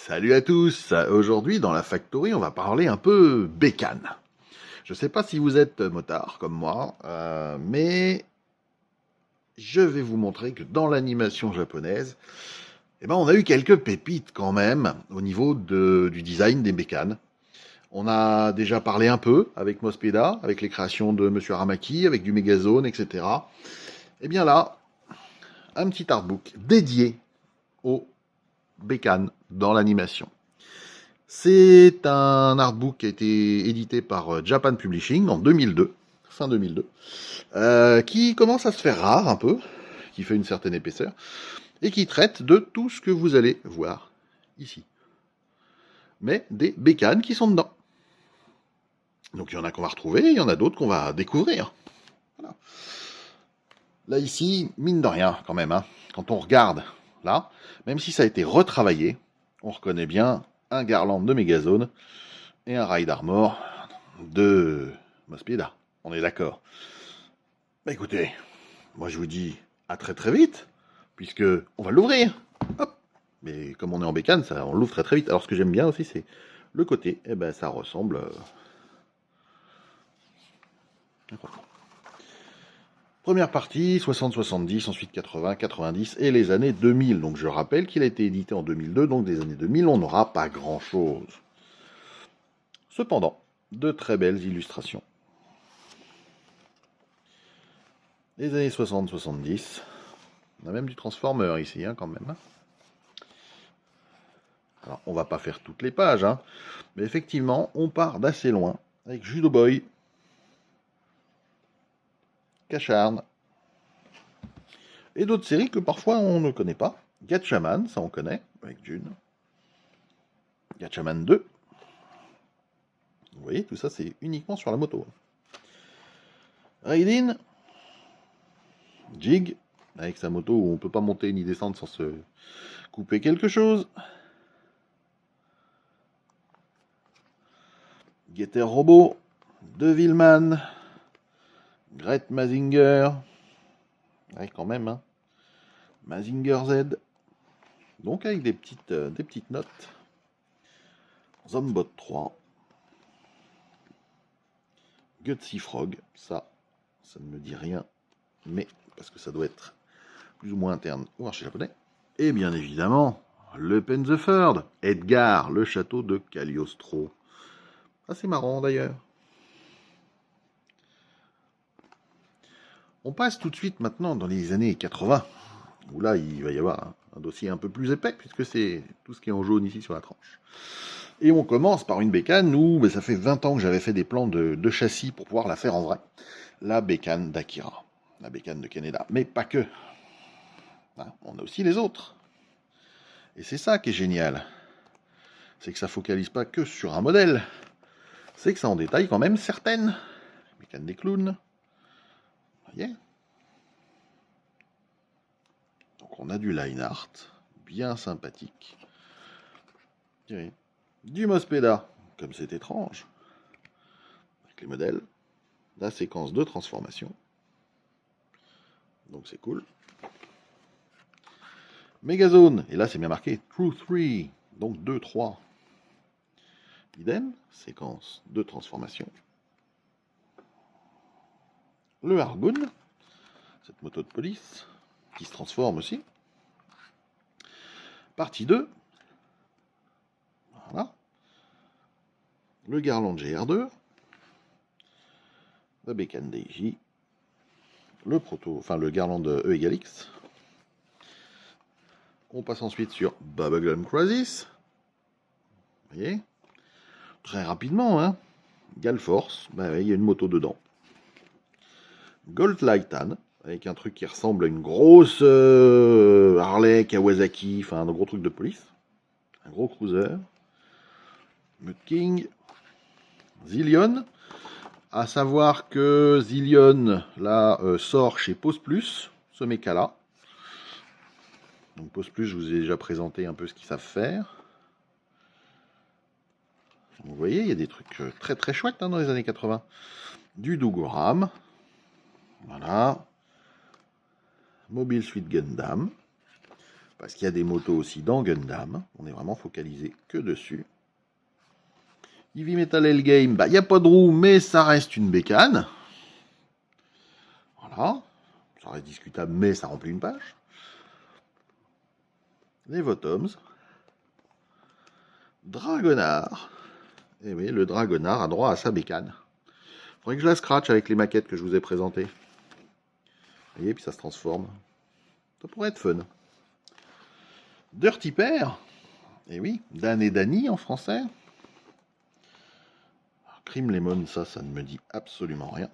Salut à tous. Aujourd'hui, dans la Factory, on va parler un peu bécane. Je ne sais pas si vous êtes motard comme moi, mais je vais vous montrer que dans l'animation japonaise, on a eu quelques pépites quand même au niveau du design des bécanes. On a déjà parlé un peu avec Mospeda, avec les créations de Monsieur Aramaki, avec du Megazone, etc. Et bien là, un petit artbook dédié aux bécanes dans l'animation. C'est un artbook qui a été édité par Japan Publishing en 2002, fin 2002, qui commence à se faire rare un peu, qui fait une certaine épaisseur, et qui traite de tout ce que vous allez voir ici. Mais des bécanes qui sont dedans. Donc il y en a qu'on va retrouver, il y en a d'autres qu'on va découvrir. Voilà. Là ici, mine de rien quand même, hein, quand on regarde là, même si ça a été retravaillé, on reconnaît bien un Garland de Megazone et un Ride Armor de Mospeda. On est d'accord. Bah écoutez, moi je vous dis à très très vite, puisque on va l'ouvrir. Hop. Mais comme on est en bécane, ça, on l'ouvre très très vite. Alors ce que j'aime bien aussi, c'est le côté. Et ben ça ressemble. Première partie, 60-70, ensuite 80, 90 et les années 2000. Donc je rappelle qu'il a été édité en 2002, donc des années 2000, on n'aura pas grand-chose. Cependant, de très belles illustrations. Les années 60-70, on a même du Transformer ici, hein, quand même. Hein. Alors, on va pas faire toutes les pages, hein, mais effectivement, on part d'assez loin avec Judo Boy, Cacharn, et d'autres séries que parfois on ne connaît pas. Gatchaman, ça on connaît, avec June. Gatchaman 2. Vous voyez, tout ça c'est uniquement sur la moto. Raidin, Jig, avec sa moto où on peut pas monter ni descendre sans se couper quelque chose. Getter Robot, Devilman, Gret Mazinger, ouais, quand même, hein. Mazinger Z, donc avec des petites notes. Zombot 3, Gutsy Frog, ça ne me dit rien, mais parce que ça doit être plus ou moins interne au marché japonais. Et bien évidemment, le Pen the Third, Edgar, le château de Cagliostro. Assez marrant d'ailleurs. On passe tout de suite maintenant dans les années 80, où là il va y avoir un dossier un peu plus épais, puisque c'est tout ce qui est en jaune ici sur la tranche. Et on commence par une bécane où ça fait 20 ans que j'avais fait des plans de châssis pour pouvoir la faire en vrai. La bécane d'Akira, la bécane de Kaneda, mais pas que. On a aussi les autres. Et c'est ça qui est génial. C'est que ça focalise pas que sur un modèle. C'est que ça en détaille quand même certaines. Bécane des clowns. Vous voyez ? Donc on a du line art, bien sympathique. Du Mospeda, comme c'est étrange. Avec les modèles. La séquence de transformation. Donc c'est cool. Megazone, et là c'est bien marqué True 3, donc 2, 3. Idem, séquence de transformation. Le Argoon, cette moto de police, qui se transforme aussi. Partie 2. Voilà. Le Garland GR2. La bécane DJ. Le Garland E égale X. On passe ensuite sur Bubblegum Crisis. Vous voyez ? Très rapidement, hein. Galforce, il y a une moto dedans. Gold Lightan, avec un truc qui ressemble à une grosse Harley Kawasaki, enfin un gros truc de police. Un gros cruiser. Mud King. Zillion. À savoir que Zillion, là, sort chez Pose Plus, ce méca-là. Donc Pose Plus, je vous ai déjà présenté un peu ce qu'ils savent faire. Vous voyez, il y a des trucs très très chouettes dans les années 80. Du Dougoram. Voilà. Mobile Suit Gundam. parce qu'il y a des motos aussi dans Gundam. On est vraiment focalisé que dessus. Heavy Metal Hellgame, il n'y a pas de roue, mais ça reste une bécane. Voilà. Ça reste discutable, mais ça remplit une page. Les Votoms. Dragonard. Et oui, le Dragonard a droit à sa bécane. Faudrait que je la scratch avec les maquettes que je vous ai présentées. Vous voyez, puis ça se transforme. Ça pourrait être fun. Dirty Pair. Et oui, Dan et Danny en français. Cream Lemon, ça ne me dit absolument rien.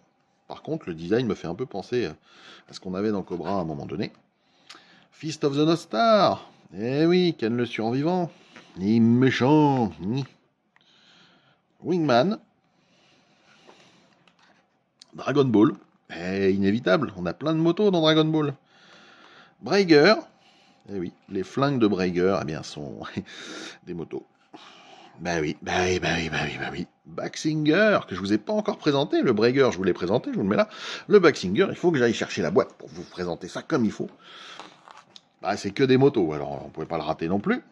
Par contre, le design me fait un peu penser à ce qu'on avait dans Cobra à un moment donné. Fist of the North Star. Eh oui, Ken le survivant. Ni méchant. Ni. Wingman. Dragon Ball. Inévitable, on a plein de motos dans Dragon Ball. Braeger. Eh oui, les flingues de Braeger, eh bien, sont des motos. Bah oui. Backsinger, que je vous ai pas encore présenté. Le Braeger, je vous l'ai présenté, je vous le mets là. Le Backsinger, il faut que j'aille chercher la boîte pour vous présenter ça comme il faut. Bah, c'est que des motos, alors on pouvait pas le rater non plus.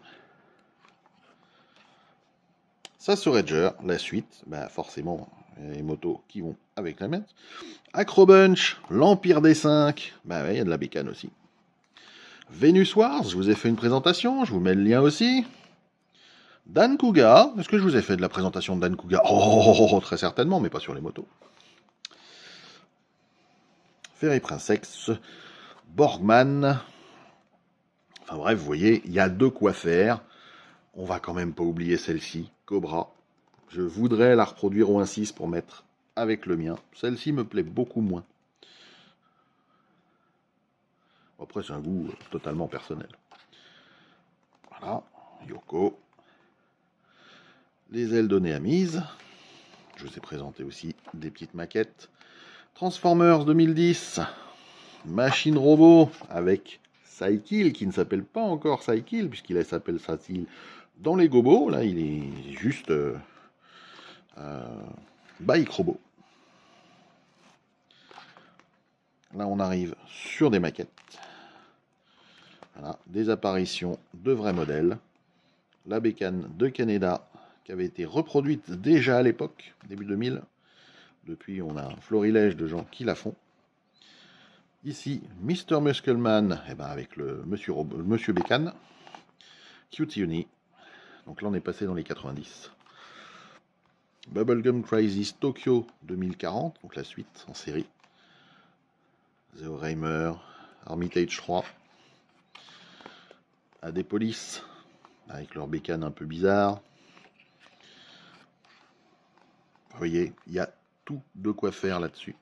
Sassorager, la suite, bah forcément, les motos qui vont avec la mettre. Acrobunch, l'Empire des 5, bah ouais, il y a de la bécane aussi. Venus Wars, je vous ai fait une présentation, je vous mets le lien aussi. Dan Kuga, est-ce que je vous ai fait de la présentation de Dan Kuga? Oh, très certainement, mais pas sur les motos. Ferry Princess, Borgman. Enfin bref, vous voyez, il y a de quoi faire. On va quand même pas oublier celle-ci, Cobra. Je voudrais la reproduire au 1.6 pour mettre avec le mien. Celle-ci me plaît beaucoup moins. Après, c'est un goût totalement personnel. Voilà, Yoko. Les ailes données à mise. Je vous ai présenté aussi des petites maquettes. Transformers 2010. Machine robot avec Cykill, qui ne s'appelle pas encore Cykill, puisqu'il s'appelle Cykill dans les gobos. Là, il est juste Bike Robot. Là, on arrive sur des maquettes. Voilà, des apparitions de vrais modèles. La bécane de Canada, qui avait été reproduite déjà à l'époque, début 2000. Depuis, on a un florilège de gens qui la font. Ici, Mr. Muscleman, avec le Monsieur Bécane. Cutie Uni. Donc là, on est passé dans les 90. Bubblegum Crisis Tokyo 2040, donc la suite en série. The Reimer, Armitage 3. Adepolis, avec leur bécane un peu bizarre. Vous voyez, il y a tout de quoi faire là-dessus.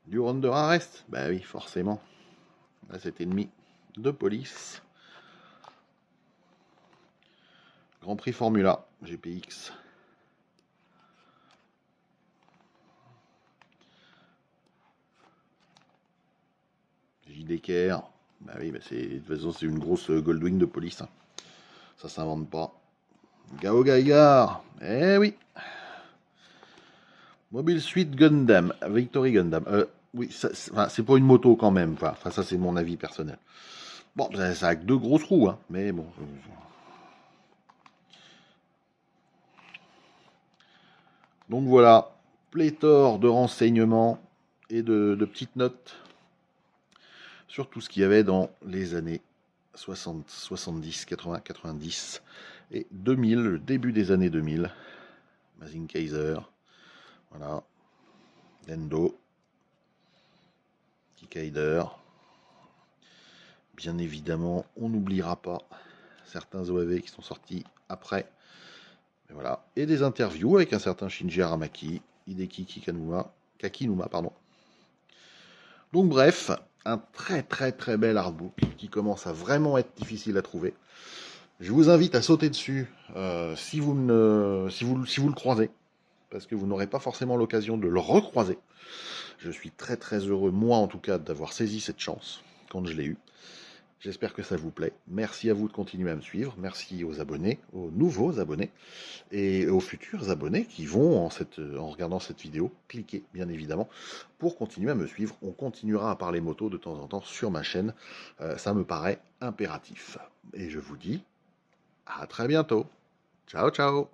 Du Under Arrest, bah oui, forcément. Là, cet ennemi de police. Grand Prix Formula, GPX. JDKR, bah oui, de toute façon, c'est une grosse Goldwing de police. Hein. Ça s'invente pas. Gao Gaigar, eh oui. Mobile Suit Gundam, Victory Gundam. Oui, c'est pas une moto quand même. Enfin, ça, c'est mon avis personnel. Bon, ça a que deux grosses roues, hein, mais bon. Donc voilà, pléthore de renseignements et de petites notes sur tout ce qu'il y avait dans les années 60, 70, 80, 90 et 2000, le début des années 2000. Mazing Kaiser, voilà, Dendo, Kikaider. Bien évidemment, on n'oubliera pas certains OAV qui sont sortis après. Et voilà. Et des interviews avec un certain Shinji Aramaki, Hideki Kakinuma, pardon. Donc bref, un très bel artbook qui commence à vraiment être difficile à trouver. Je vous invite à sauter dessus si vous le croisez, parce que vous n'aurez pas forcément l'occasion de le recroiser. Je suis très heureux, moi en tout cas, d'avoir saisi cette chance quand je l'ai eu. J'espère que ça vous plaît. Merci à vous de continuer à me suivre. Merci aux abonnés, aux nouveaux abonnés et aux futurs abonnés qui vont, en regardant cette vidéo, cliquer bien évidemment pour continuer à me suivre. On continuera à parler moto de temps en temps sur ma chaîne. Ça me paraît impératif. Et je vous dis à très bientôt. Ciao, ciao!